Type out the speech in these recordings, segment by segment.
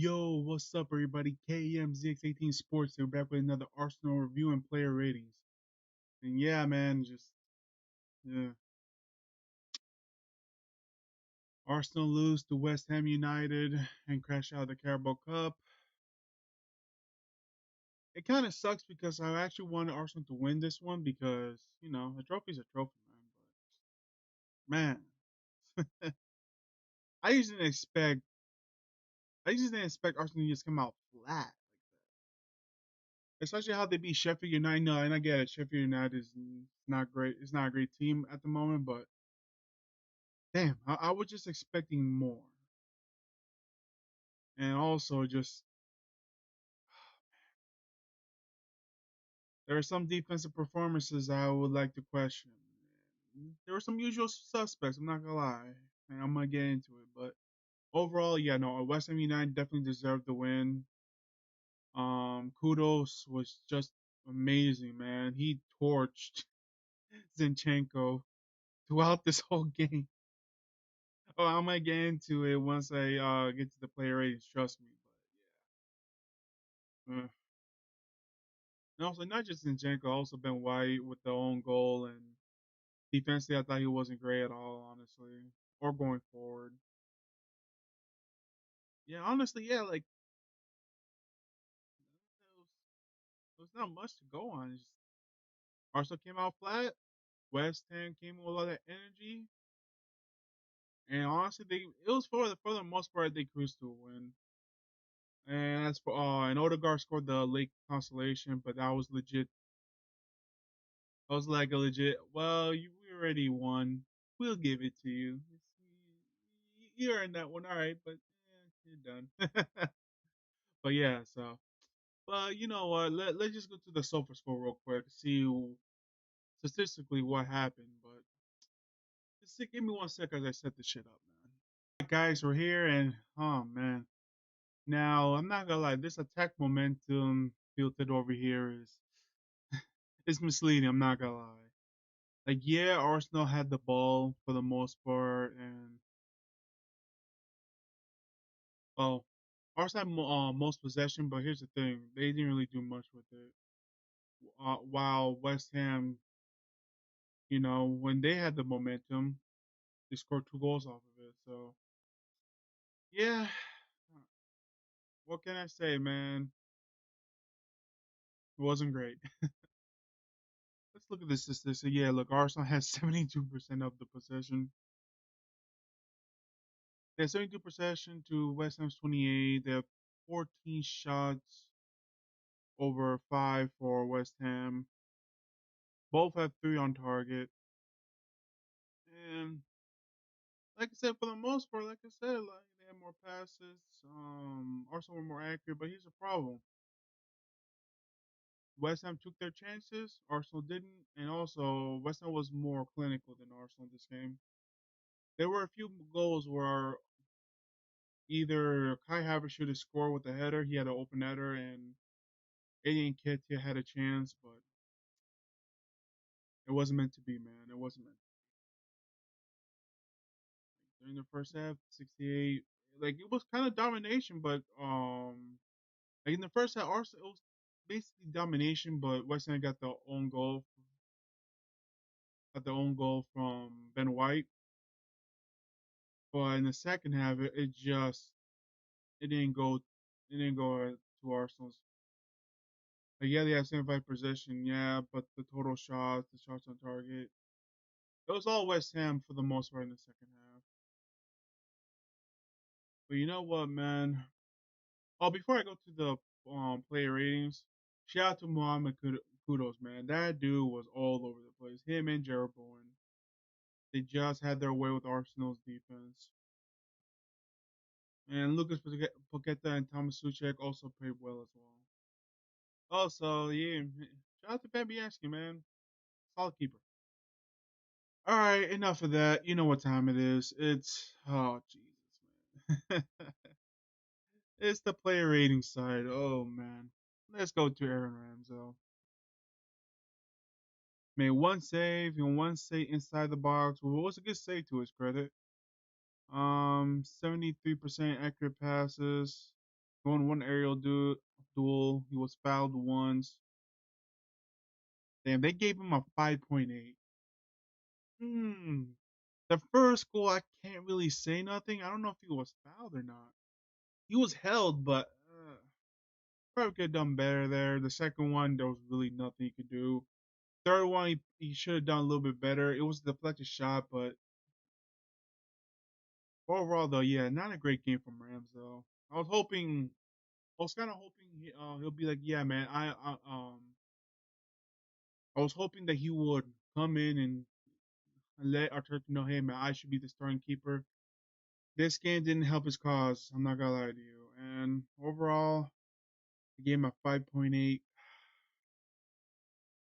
Yo, what's up, everybody? KMZX18 Sports here, back with another Arsenal review and player ratings. And yeah, man, yeah, Arsenal lose to West Ham United and crash out of the Carabao Cup. It kind of sucks because I actually wanted Arsenal to win this one because a trophy's a trophy, man. But man, I just didn't expect, I just didn't expect Arsenal to just come out flat, especially how they beat Sheffield United. No, and I get it, Sheffield United is not great. It's not a great team at the moment, but damn, I was just expecting more. And also, just there are some defensive performances I would like to question. There were some usual suspects. I'm not gonna lie, and I'm gonna get into it. But overall, yeah, no, West Ham United definitely deserved the win. Kudos was just amazing, man. He torched Zinchenko throughout this whole game. Oh, I might get into it once I get to the player ratings. Trust me. But yeah. And also, not just Zinchenko, also Ben White with the own goal. And defensively, I thought he wasn't great at all, honestly, or going forward. Yeah, honestly, yeah, like there was not much to go on. Just, Arsenal came out flat. West Ham came with a lot of energy, and honestly, it was for the most part they cruised to a win. And as for and Odegaard scored the late consolation, but that was legit. I was like a legit. Well, we already won. We'll give it to you. You earned that one, all right, but you're done. But yeah, so but you know what? Let's just go to the sofa score real quick, see statistically what happened. But just give me 1 sec as I set this shit up, man. Guys, we're here, and oh man. Now I'm not gonna lie, this attack momentum filtered over here is misleading. I'm not gonna lie. Like, yeah, Arsenal had the ball for the most part, and well, Arsenal had most possession, but here's the thing: they didn't really do much with it. While West Ham, when they had the momentum, they scored 2 goals off of it. So yeah, what can I say, man? It wasn't great. Let's look at this statistic. Yeah, look, Arsenal has 72% of the possession. They have 72 possession to West Ham's 28. They have 14 shots over 5 for West Ham. Both have 3 on target. And like I said, for the most part, like I said, like they had more passes. Arsenal were more accurate, but here's the problem: West Ham took their chances, Arsenal didn't, and also West Ham was more clinical than Arsenal in this game. There were a few goals where either Kai Havertz should have scored with a header, he had an open header, and Eddie Nketiah had a chance, but it wasn't meant to be, man. It wasn't meant. During the first half, 68, like it was kind of domination, but like in the first half, Arsenal it was basically domination, but West Ham got the own goal from Ben White. But in the second half, it didn't go to Arsenal's. Like, yeah, they have 75 possession, yeah, but the shots on target, it was all West Ham for the most part in the second half. But you know what, man? Oh, before I go to the player ratings, shout out to Kudos, man. That dude was all over the place. Him and Jared Bowen, they just had their way with Arsenal's defense. And Lucas Paqueta and Thomas Suchek also played well as well. Also, yeah, shout out to Fabianski, man. Solid keeper. All right, enough of that. You know what time it is. Oh Jesus, man. It's the player rating side. Oh man. Let's go to Aaron Ramsdale. Made one save and one save inside the box. Well, it was a good save to his credit. 73% accurate passes. He won one duel. He was fouled once. Damn, they gave him a 5.8. Hmm. The first goal, I can't really say nothing. I don't know if he was fouled or not. He was held, but probably could have done better there. The second one, there was really nothing he could do. Third one, he should have done a little bit better. It was a deflected shot, but overall, though, yeah, not a great game from Rams, though. I was kind of hoping he'll be like, yeah, man, I was hoping that he would come in and let Arteta know, hey, man, I should be the starting keeper. This game didn't help his cause. I'm not gonna lie to you. And overall, the game at 5.8.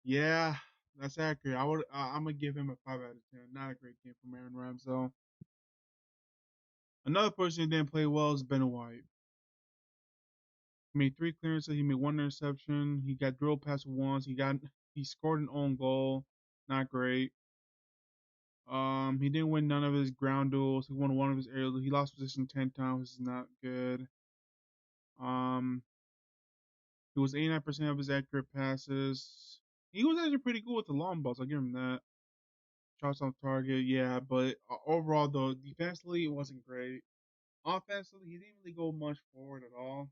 Yeah, that's accurate. I'm gonna give him a 5 out of 10. Not a great game from Aaron Rams though. Another person who didn't play well is Ben White. He made three clearances. He made one interception. He got drilled past once. He scored an own goal. Not great. He didn't win none of his ground duels. He won one of his aerial. He lost position 10 times, which is not good. Um, he was 89% of his accurate passes. He was actually pretty good with the long balls. I'll give him that. Shots on target, yeah, but overall though, defensively it wasn't great. Offensively, he didn't really go much forward at all.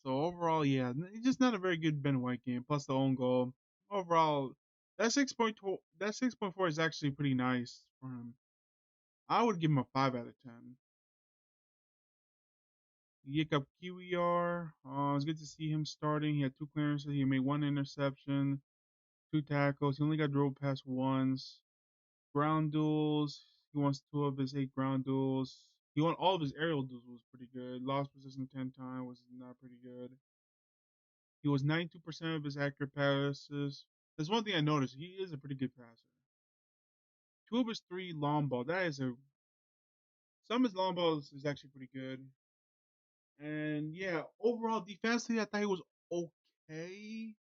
So overall, yeah, it's just not a very good Ben White game. Plus the own goal. Overall, that 6.4 is actually pretty nice for him. I would give him a 5 out of 10. Jacob Kiwior, it's good to see him starting. He had two clearances. He made one interception, two tackles. He only got drilled past once. Ground duels. He won two of his eight ground duels. He won all of his aerial duels. Was pretty good. Lost position 10 times. Was not pretty good. He was 92% of his accurate passes. There's one thing I noticed. He is a pretty good passer. Two of his three long ball. Some of his long balls is actually pretty good. And yeah, overall defensively, I thought he was okay.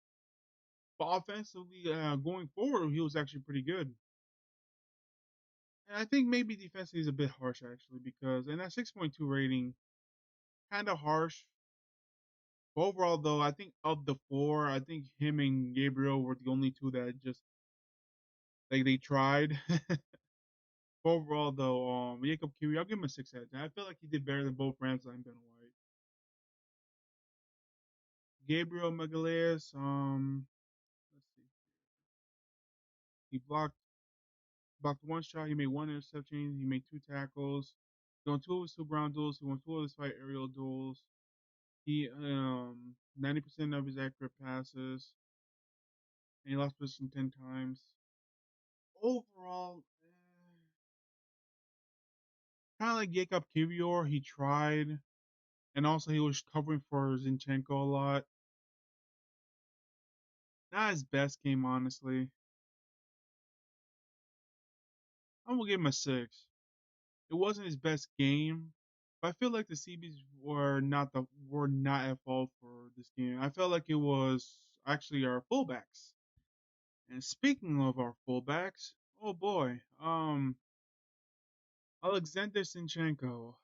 But offensively, going forward, he was actually pretty good. And I think maybe defensively is a bit harsh actually because in that 6.2 rating, kind of harsh. But overall, though, I think of the four, I think him and Gabriel were the only two that just like they tried. Overall, though, Jacob Kiwi, I'll give him a 6 out of 10. I feel like he did better than both Ramsey and Ben White. Gabriel Magalhaes, let's see, he blocked one shot. He made one interception. He made two tackles. He won two of his two ground duels. He won two of his five aerial duels. He 90% of his accurate passes, and he lost position 10 times. Overall, kind of like Jacob Kivior, he tried, and also he was covering for Zinchenko a lot. Not his best game, honestly. I'm gonna give him a 6. It wasn't his best game, but I feel like the CBs were not at fault for this game. I felt like it was actually our fullbacks. And speaking of our fullbacks, oh boy, Alexander Zinchenko.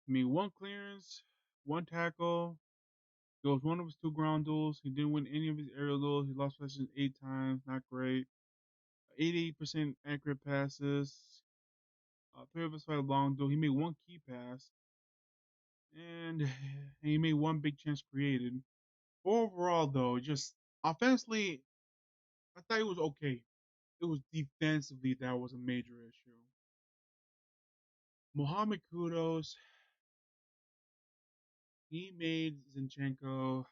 I mean, one clearance, one tackle. It was one of his two ground duels. He didn't win any of his aerial duels. He lost possession 8 times. Not great. 88% accurate passes. Three of his five long duel. He made one key pass, and he made one big chance created. Overall, though, just offensively, I thought it was okay. It was defensively that was a major issue. Mohamed Kudos, he made Zinchenko,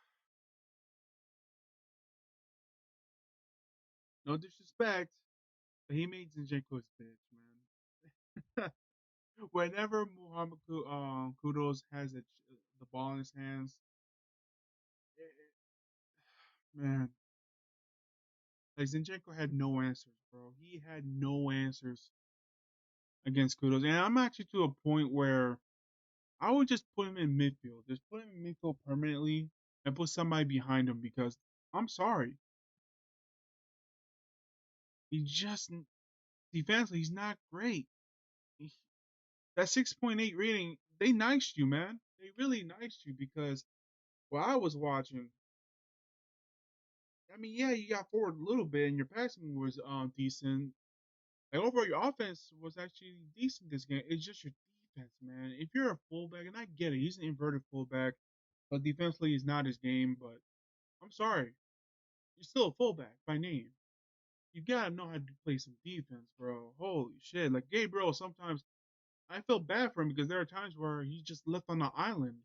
no disrespect, but he made Zinchenko his bitch, man. Whenever Kudos has the ball in his hands, man, like Zinchenko had no answers, bro. He had no answers against Kudos, and I'm actually to a point where I would just put him in midfield. Just put him in midfield permanently and put somebody behind him because I'm sorry, he just defensively he's not great. He, that 6.8 rating they niced you, man. They really niced you because while I was watching, I mean, yeah, you got forward a little bit, and your passing was decent. Like overall, your offense was actually decent this game. It's just your defense, man. If you're a fullback, and I get it, he's an inverted fullback, but defensively is not his game. But I'm sorry, you're still a fullback by name. You gotta know how to play some defense, bro. Holy shit! Like Gabriel, sometimes I feel bad for him because there are times where he's just left on the island.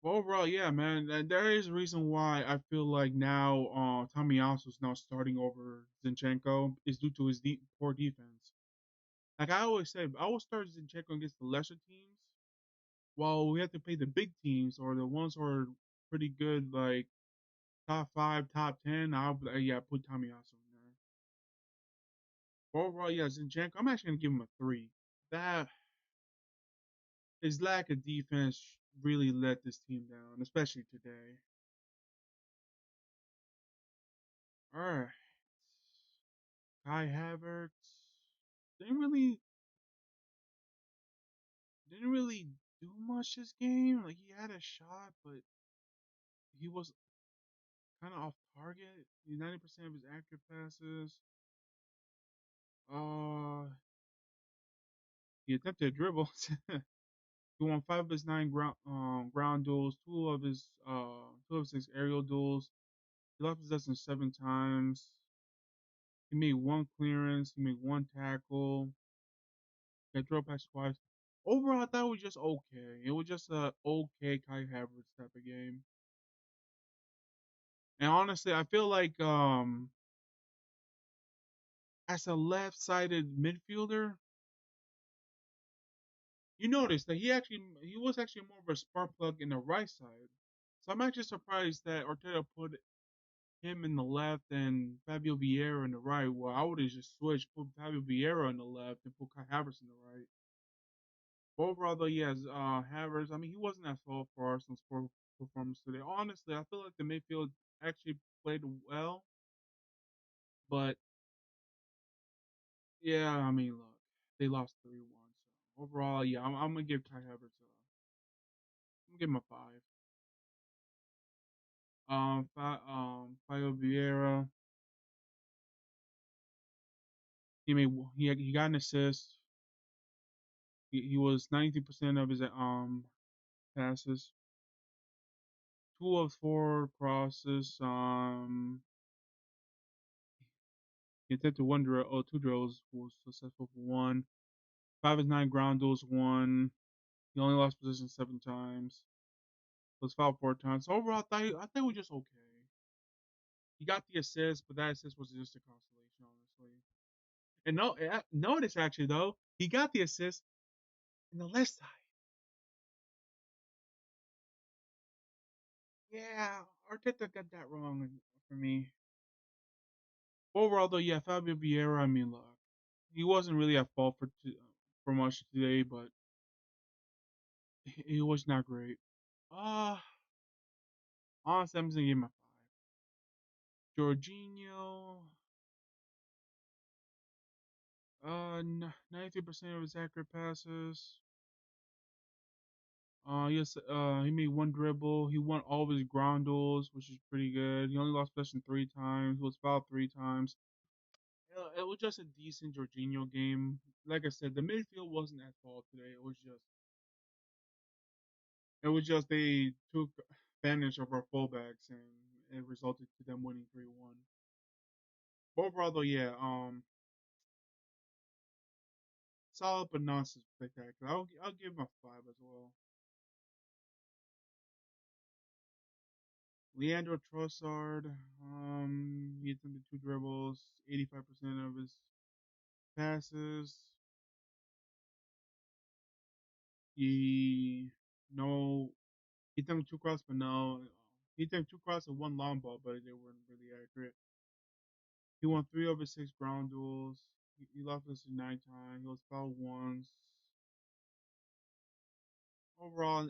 But overall, yeah, man, there is a reason why I feel like now Tommy is now starting over Zinchenko is due to his poor defense. Like I always say, I will start Zinchenko against the lesser teams, while we have to play the big teams or the ones who are pretty good, like top five, top 10. Yeah, put Tommy in there. But overall, yeah, Zinchenko, I'm actually gonna give him a 3. That his lack of defense really let this team down, especially today. All right, Kai Havertz didn't really didn't really do much this game. Like he had a shot, but he was kind of off target. 90% of his accurate passes. Uh, he attempted a dribble. He won 5 of his 9 ground duels, two of his 6 aerial duels. He left possession 7 times. He made 1 clearance. He made 1 tackle. He got drove past twice. Overall, I thought it was just okay. It was just a okay Kai Havertz type of game. And honestly, I feel like as a left-sided midfielder, you notice that he was actually more of a spark plug in the right side. So I'm actually surprised that Arteta put him in the left and Fabio Vieira in the right. Well, I would have just switched, put Fabio Vieira in the left and put Kai Havertz in the right. But overall, though, yes, Havertz. I mean, he wasn't at fault for Arsenal's performance today. Honestly, I feel like the midfield actually played well, but yeah, I mean, look, they lost 3-1. So overall, yeah, I'm gonna give Kai Havertz I'm gonna give him a 5. Fabio Vieira. He got an assist. He was 90% of his passes. 2 of 4 crosses. He attempted 2 drills. Was successful for 1. 5 of 9 ground duels. 1. He only lost position 7 times. Was fouled 4 times. So overall, I think we just okay. He got the assist, but that assist was just a consolation, honestly. And no, notice actually though, he got the assist in the left side. Yeah, Arteta got that wrong for me. Overall, though, yeah, Fabio Vieira. I mean, look, he wasn't really at fault for much today, but he was not great. Uh honestly, I'm just gonna give him a 5. Jorginho, 93% of his accurate passes. Yes, he made 1 dribble. He won all of his ground duels, which is pretty good. He only lost possession 3 times. He was fouled 3 times. It was just a decent Jorginho game. Like I said, the midfield wasn't at fault today. It was just they took advantage of our fullbacks and it resulted to them winning 3-1. Overall, though, yeah, solid but not spectacular. I'll give him a 5 as well. Leandro Trossard, he attempted 2 dribbles, 85% of his passes. He no, he attempted 2 crosses, but no, he attempted 2 crosses and 1 long ball, but they weren't really accurate. He won 3 of his 6 ground duels. He lost us 9 times. He was fouled once. Overall,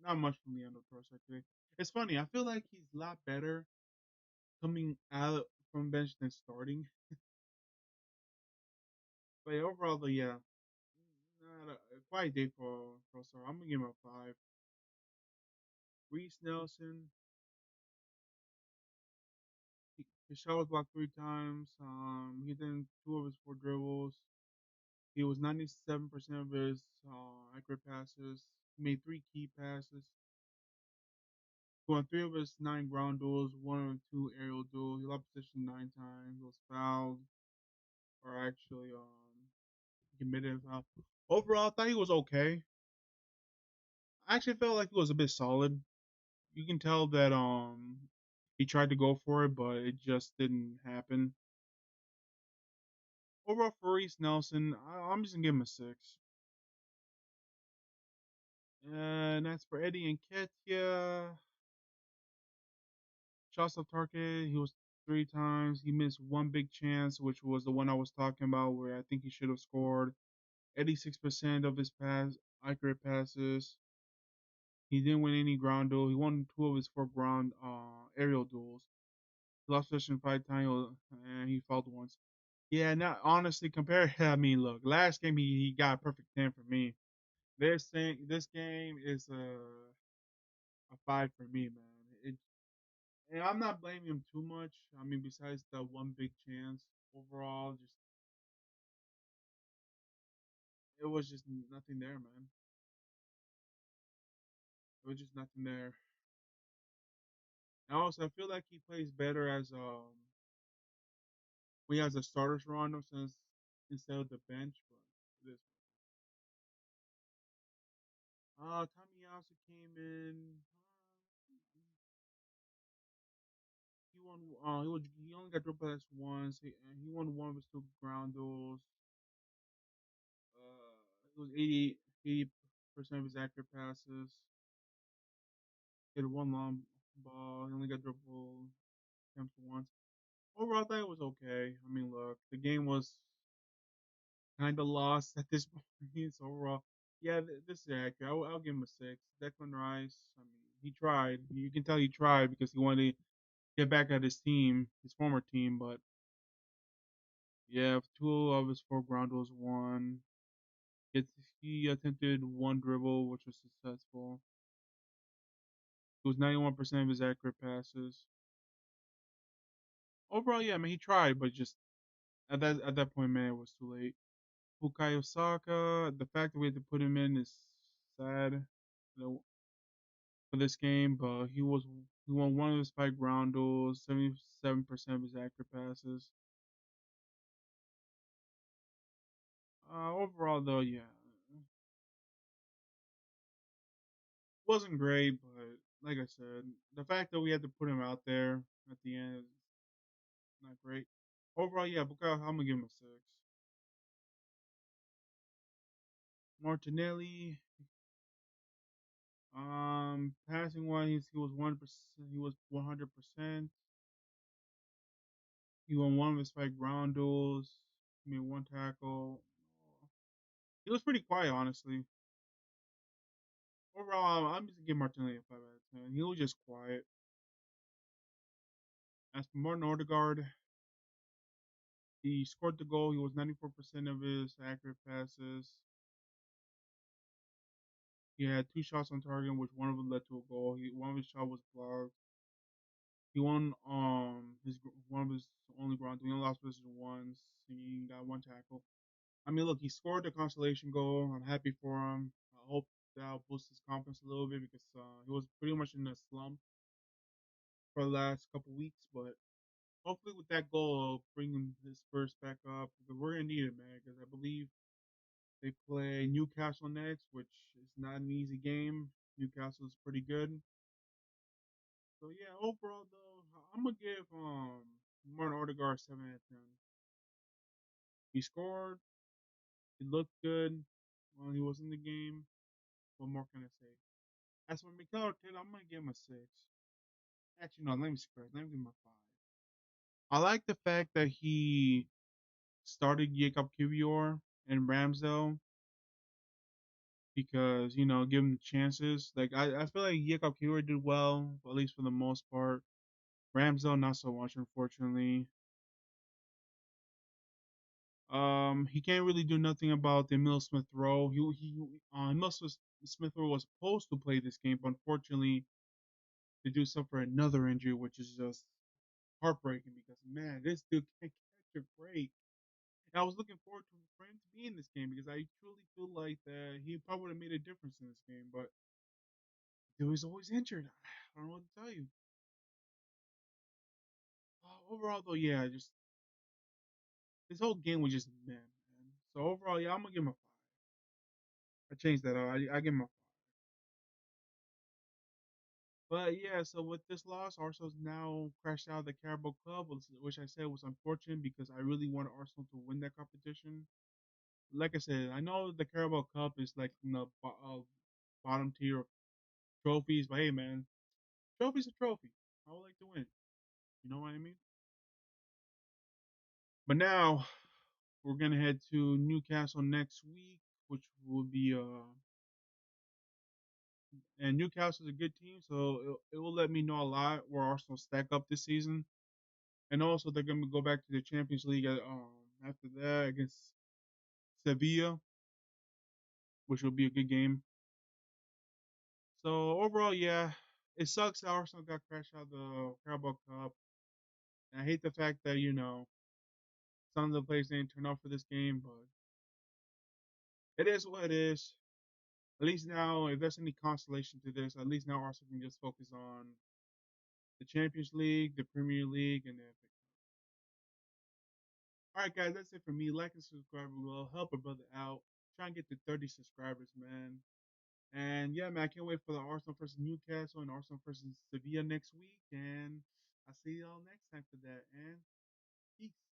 not much from Leandro Trossard today. It's funny. I feel like he's a lot better coming out from bench than starting. But overall, though, yeah, a quiet day for Sar. I'm gonna give him a five. Reese Nelson, his shot was blocked 3 times. He did two of his four dribbles. He was 97% of his accurate passes. He made three key passes. He won three of his nine ground duels, one of two aerial duels. He left position 9 times. He was fouled, or actually committed a foul. Overall, I thought he was okay. I actually felt like he was a bit solid. You can tell that he tried to go for it, but it just didn't happen. Overall, for Reese Nelson, I'm just gonna give him a six. And that's for Eddie and Ketia. Shots on target, he was 3 times. He missed one big chance, which was the one I was talking about, where I think he should have scored. 86% of his accurate passes. He didn't win any ground duel. He won two of his four ground aerial duels. He lost possession 5 times, and he fouled once. Yeah, not honestly compared. I mean, look, last game he got a perfect 10 for me. This game is a five for me, man. And I'm not blaming him too much. I mean, besides the one big chance, overall, just it was just nothing there, man. It was just nothing there. And also, I feel like he plays better as when he has a starters around him since instead of the bench. But this Tommy also came in. He won. He only got dribble pass once. He won one of his two ground duels. It was 80% of his accurate passes. He had one long ball. He only got dribble attempts once. Overall, I thought it was okay. I mean, look, the game was kind of lost at this point. So overall, yeah, this is accurate. I'll give him a six. Declan Rice. I mean, he tried. You can tell he tried because he wanted to get back at his team, his former team. But yeah, two of his four ground was won. He attempted one dribble, which was successful. It was 91% of his accurate passes. Overall, yeah, I mean, he tried, but just at that point, man, it was too late. Bukayo Saka, the fact that we had to put him in is sad, for this game. But he won one of his five ground duels, 77% of his accurate passes. Overall, though, yeah, wasn't great. But like I said, the fact that we had to put him out there at the end is not great. Overall, yeah, Bukayo, I'm gonna give him a six. Martinelli, passing wise, he was 1%. He was 100%. He won one of his five ground duels. He made one tackle. He was pretty quiet, honestly. Overall, I'm just gonna give Martinelli a 5 out of 10. He was just quiet. As for Martin Odegaard, he scored the goal. He was 94% of his accurate passes. He had two shots on target, which one of them led to a goal. One of his shot was blocked. He won his one of his only ground. He only lost position once. He got one tackle. I mean, look, he scored the consolation goal. I'm happy for him. I hope that'll boost his confidence a little bit because he was pretty much in a slump for the last couple weeks. But hopefully, with that goal, it'll bring him his spurs back up because we're gonna need it, man. Because I believe they play Newcastle next, which is not an easy game. Newcastle is pretty good. So yeah, overall though, I'm gonna give Martin Odegaard 7 out of 10. He scored. He looked good when he was in the game. What more can I say? As for Mikel Arteta, I'm gonna give him a six. Actually, no, let me scratch. Let me give him a five. I like the fact that he started Jacob Kivior and Ramsdale because give him the chances. Like I feel like Jacob Kivior did well, at least for the most part. Ramsdale not so much, unfortunately. He can't really do nothing about the Emil Smith Rowe. Emil Smith Rowe was supposed to play this game, but unfortunately, they do suffer another injury, which is just heartbreaking because man, this dude can't catch a break. And I was looking forward to for him to be in this game because I truly feel like that he probably would have made a difference in this game, but he was always injured. I don't know what to tell you. Overall, though, yeah, just this whole game was just man. So overall, yeah, I'm gonna give him a 5. I changed that. I give him a 5. But yeah, so with this loss, Arsenal's now crashed out of the Carabao Club, which I said was unfortunate because I really wanted Arsenal to win that competition. Like I said, I know the Carabao Cup is like in the bottom tier of trophies, but hey, man, trophy's a trophy. I would like to win. You know what I mean? But now we're gonna head to Newcastle next week, which will be and Newcastle's a good team, so it will let me know a lot where Arsenal stack up this season. And also they're gonna go back to the Champions League after that against Sevilla, which will be a good game. So overall, yeah, it sucks that Arsenal got crashed out of the Carabao Cup. And I hate the fact that some of the players didn't turn up for this game, but it is what it is. At least now, if there's any consolation to this, at least now Arsenal can just focus on the Champions League, the Premier League, and the FA Cup. All right, guys, that's it for me. Like and subscribe will help a brother out. Try and get to 30 subscribers, man. And yeah, man, I can't wait for the Arsenal versus Newcastle and Arsenal versus Sevilla next week. And I'll see y'all next time for that. And peace.